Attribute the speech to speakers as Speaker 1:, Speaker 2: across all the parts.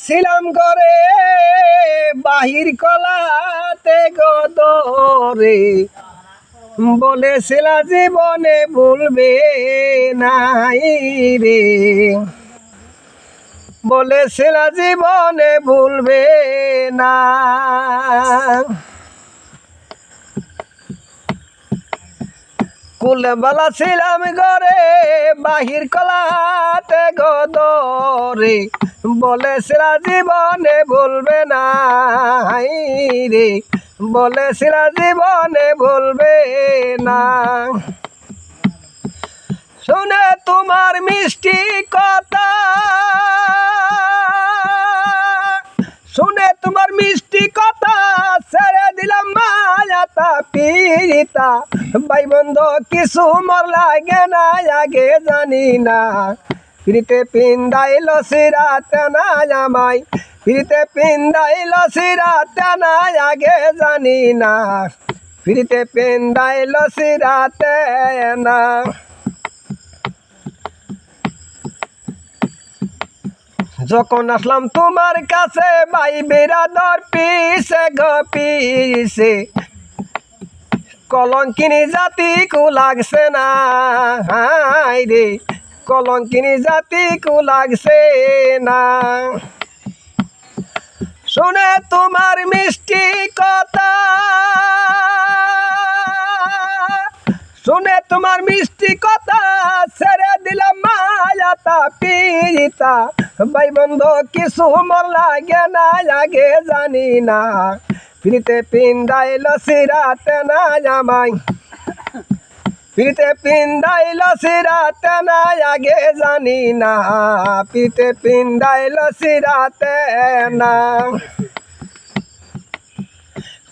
Speaker 1: ছিলাম করে বাহির কলাতে গদরে বলেছিল জীবনে ভুলবে নাই রে, বলেছিল জীবনে ভুলবে না। কুলবেলা ছিলাম ঘরে বাহির কলাতে গদরে বলেছিল জীবনে ভুলবে না রে, বলেছিল জীবনে ভুলবে না। শুনে তোমার মিষ্টি কথা, শুনে তোমার মিষ্টি কথা ছেড়ে দিলাম মায়াতা পিরিতা। ভাই বন্ধু কিছু মর লাগে না আগে জানি না, ফিরিতে পিন্দাইল সিরাতে না আমায়, ফিরিতে পিন্দাইল সিরাতে না আগে জানি না, ফিরিতে পিন্দাইল সিরাতে না। যখন আসলাম তোমার কাছে ভাই বিরাদর পিছে গো পিছে, কলঙ্কিনী জাতি কু লাগছে না রে, কলঙ্কিনী জাতি কু লাগছে না। শুনে তোমার মিষ্টি কথা, শুনে তোমার মিষ্টি কথা ছেড়ে দিলাম মায়াতা পিরিতা। ভাই বন্ধু কিছু মন লাগে না আগে জানি না, ফিরিতে পিন্দাইল সিরাতে না আমায়, ফিরিতে পিন্দাইল সিরাতে না আগে জানি না, ফিরিতে পিন্দাইল সিরাতে না।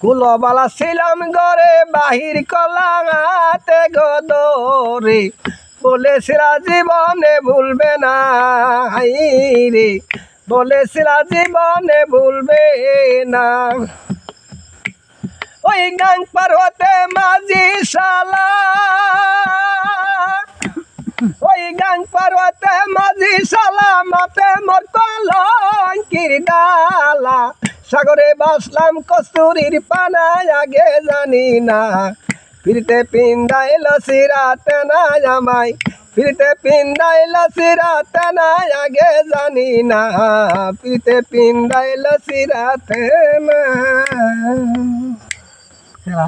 Speaker 1: কুলবালা ছিলাম ঘরে বাহির কলাতে গদরে বলেছিল জীবনে ভুলবে না রে, বলেছিল জীবনে ভুলবে না। ওই গাং পার হতে মাঝি শালা, ওই গাং পার হতে মাঝি শালা মাতে মোর কলঙ্কির ডালা। সাগরে বাসলাম কস্তুরীর পানা আগে জানি না, ফিরতে পিন্দাইল সিরাতে না আমায়, ফিরতে পিন্দাইল সিরাতে না আগে জানি না, ফিরতে পিন্দাইল সিরাতে না।